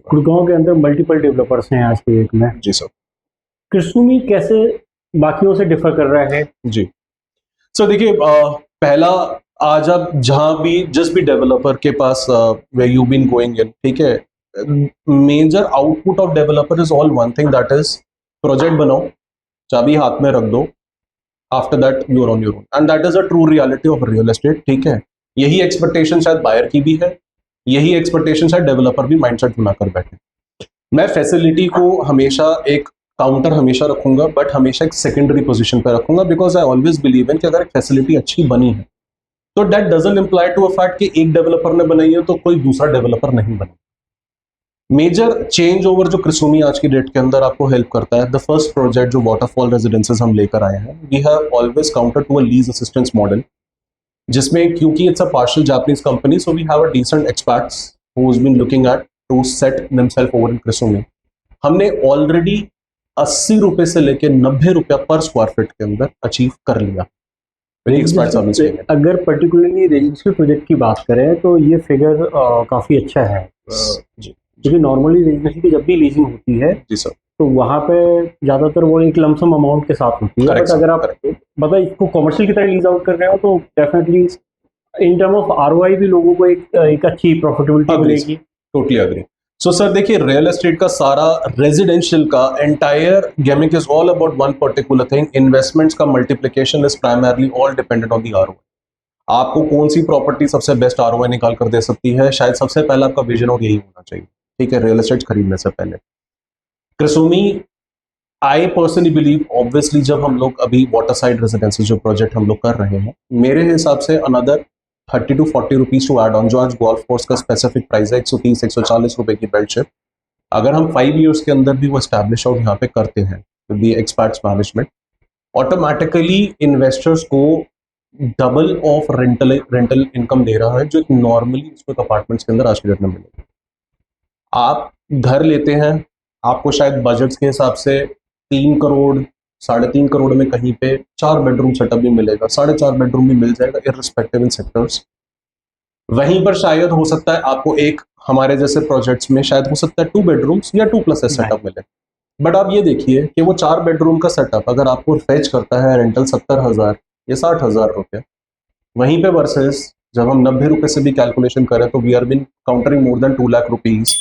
गुड़गांव के अंदर multiple developers हैं आज के डेट में। जी सर। कृषुमी कैसे बाकियों से डिफर कर रहा है? जी सर, देखिए पहला, आज आप जहां भी जिस भी डेवलपर के पास we you been going in, ठीक है, major output of developer is all one thing, that is project बनाओ, चाबी हाथ में रख दो, after that you are on your own, and that is a true reality of real estate. ठीक है, यही एक्सपेक्टेशन शायद बायर की भी है, यही एक्सपेक्टेशन शायद डेवलपर भी माइंडसेट बनाकर बैठे। मैं फैसिलिटी को हमेशा एक काउंटर हमेशा रखूंगा, बट हमेशा एक सेकेंडरी पोजीशन पर रखूंगा, because I always believe in कि अगर एक फैसिलिटी अच्छी बनी है तो that doesn't imply to a fact कि एक डेवलपर ने बनाई है तो कोई दूसरा डेवलपर नहीं बना। मेजर चेंज ओवर जो कृषुमी आज की डेट के अंदर आपको हेल्प करता है, द फर्स्ट प्रोजेक्ट जो वाटरफॉल रेजिडेंसेस हम लेकर आए हैं, we have always counter to a lease assistance model, जिसमें क्योंकि it's a partial Japanese company, so we have a decent experts who has been looking at to set themself over in Krisumi. हमने already 80 रुपए से लेकर 90 रुपया पर square feet के अंदर अचीव कर लिया। अगर पर्टिकुलरली रेजिडेंशियल प्रोजेक्ट की बात करें तो ये फिगर काफ़ी अच्छा है, क्योंकि नॉर्मली रेजिडेंशियल की जब भी लीजिंग होती है जी सर, तो वहाँ पे ज़्यादातर वो एक लमसम अमाउंट के साथ होती है। बट अगर आप मतलब इसको कमर्शियल की तरह लीज आउट कर रहे हो तो definitely in term of ROI भी लोगों को एक अच्छी प्रॉफिटेबिलिटी मिलेगी। Totally agree. सो सर देखिए, रियल एस्टेट का सारा रेजिडेंशियल का entire gaming is all about one particular thing, investments का multiplication is primarily all dependent on the ROI. आपको कौन सी प्रॉपर्टी सबसे बेस्ट आरओआई निकाल कर दे सकती है, शायद सबसे पहले आपका विजन और यही होना चाहिए, ठीक है, रियल एस्टेट खरीदने से पहले। कृषुमी, आई पर्सनली बिलीव, ऑब्वियसली जब हम लोग अभी वाटर साइड रेजिडेंसेस जो प्रोजेक्ट हम लोग कर रहे हैं, मेरे हिसाब से another 30 to 40 rupees to add on, जो आज गोल्फ कोर्स का स्पेसिफिक प्राइस है 130-140 रुपए की बेल्ट शिप, अगर हम 5 ईयर्स के अंदर भी वो स्टैब्लिश आउट यहाँ पे करते हैं दी एक्सपर्ट्स मैनेजमेंट, ऑटोमेटिकली इन्वेस्टर्स को डबल ऑफ रेंटल इनकम दे रहा है, जो नॉर्मली इसमें अपार्टमेंट्स के अंदर आज के डेट में मिलेगा। आप घर लेते हैं, आपको शायद बजट्स के हिसाब से 3 करोड़ 3.5 करोड़ में कहीं पे 4 बेडरूम सेटअप भी मिलेगा, 4.5 बेडरूम भी मिल जाएगा इररिस्पेक्टिव इन सेक्टर्स। वहीं पर शायद हो सकता है आपको एक हमारे जैसे प्रोजेक्ट्स में शायद हो सकता है 2 बेडरूम्स या 2+ सेटअप मिले, बट आप ये देखिए कि वो 4 बेडरूम का सेटअप अगर आपको फेच करता है रेंटल 70,000 या 60,000 रुपये, वहीं पे वर्सेस जब हम 90 रुपए से भी कैलकुलेशन करें तो we are been countering more than 2 lakh rupees,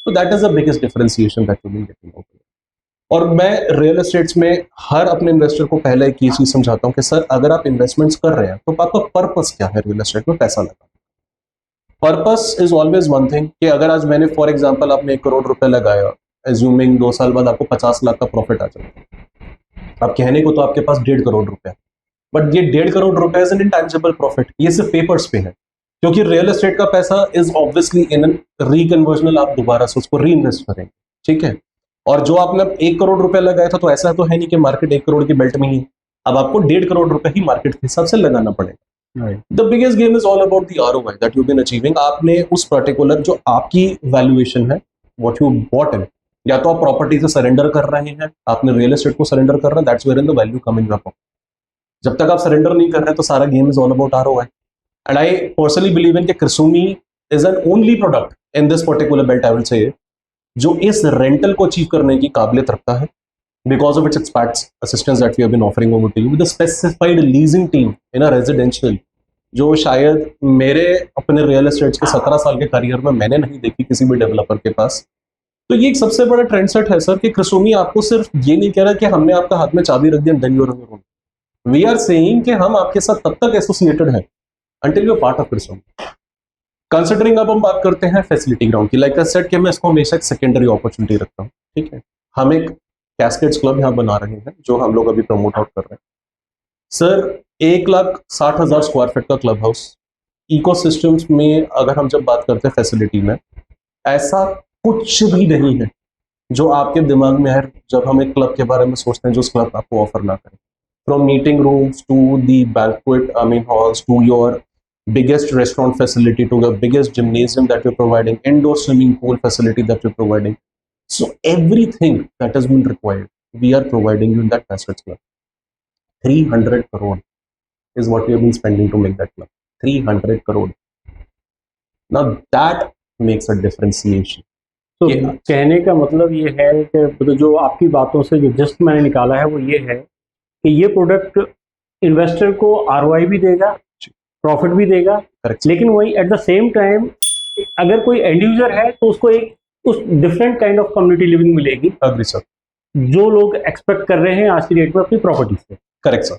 तो that is the biggest differentiation that you will getting out. और मैं रियल एस्टेट्स में हर अपने इन्वेस्टर को पहले एक ही चीज समझाता हूँ कि सर अगर आप इन्वेस्टमेंट्स कर रहे हैं तो आपका पर्पस क्या है रियल एस्टेट में पैसा लगा। Purpose is always one thing, कि अगर आज मैंने फॉर एग्जांपल आपने 1 करोड़ रुपए लगाया, एज्यूमिंग 2 साल बाद आपको 50 लाख का प्रॉफिट आ जाए, अब कहने को तो आपके पास 1.5 करोड़ रुपए, बट ये 1.5 करोड़ रुपए इज एन इंटैंजिबल प्रॉफिट, ये सिर्फ पेपर्स पे है, क्योंकि रियल एस्टेट का पैसा इज ऑब्वियसली इन रिकन्वर्जनल, आप दोबारा से उसको री इन्वेस्ट करेंगे, ठीक है। और जो आपने 1 करोड़ रुपए लगाया था, तो ऐसा तो है नहीं कि मार्केट 1 करोड़ की बेल्ट में ही, अब आपको 1.5 करोड़ रुपए ही मार्केट के हिसाब से लगाना पड़ेगा। The biggest game is all about the ROI that you been achieving. आपने उस पर्टिकुलर जो आपकी वैल्यूएशन है, व्हाट यू बॉट इन, या तो आप प्रॉपर्टी से सरेंडर कर रहे हैं, आपने रियल एस्टेट को सरेंडर कर रहे हैं, that's where in the value coming up. जब तक आप सरेंडर नहीं कर रहे तो सारा game is all about ROI. And I personally believe in कि Krisumi is an only product in this particular belt, I will say, जो इस रेंटल को अचीव करने की काबिलियत रखता है, because of its experts assistance that we have been offering over to you with a specified leasing team in a residential, जो शायद मेरे अपने रियल एस्टेट के 17 साल के करियर में मैंने नहीं देखी किसी भी डेवलपर के पास। तो ये एक सबसे बड़ा ट्रेंड सेट है सर, कि कृषुमी आपको सिर्फ ये नहीं कह रहा कि हमने आपका हाथ में चाबी रख दी and then you are on your own. We are saying कि हम आपके साथ तब तक एसोसिएटेड हैं until you are part of Krisumi. Considering अब हम बात करते हैं फैसिलिटी ग्राउंड की, लाइक आई सेड कि मैं इसको हमेशा एक सेकेंडरी अपॉर्चुनिटी रखता हूँ, ठीक है। हम एक कैस्केड्स क्लब यहाँ बना रहे हैं, जो हम लोग अभी प्रमोट आउट कर रहे हैं सर। 1,60,000 स्क्वायर फीट का क्लब हाउस इकोसिस्टम्स में, अगर हम जब बात करते हैं फैसिलिटी में, ऐसा कुछ भी नहीं है जो आपके दिमाग में है जब हम एक क्लब के बारे में सोचते हैं जो क्लब आपको ऑफर ना करे। From meeting rooms to the banquet halls to your biggest restaurant facility to the biggest gymnasium that we're providing, indoor swimming pool facility that we're providing. So everything that has been required, we are providing you in that Passage Club. 300 crore is what we have been spending to make that club. 300 crore. Now that makes a differentiation. तो कहने का मतलब ये है कि जो आपकी बातों से जो जस्ट मैंने निकाला है वो ये है कि ये प्रोडक्ट इन्वेस्टर को आरओआई भी देगा, प्रॉफिट भी देगा, लेकिन वही एट द सेम टाइम अगर कोई एंड यूजर है तो उसको एक उस different kind of community living मिलेगी, अग्री सर, जो लोग एक्सपेक्ट कर रहे हैं आज की डेट में अपनी प्रॉपर्टी से। Correct sir.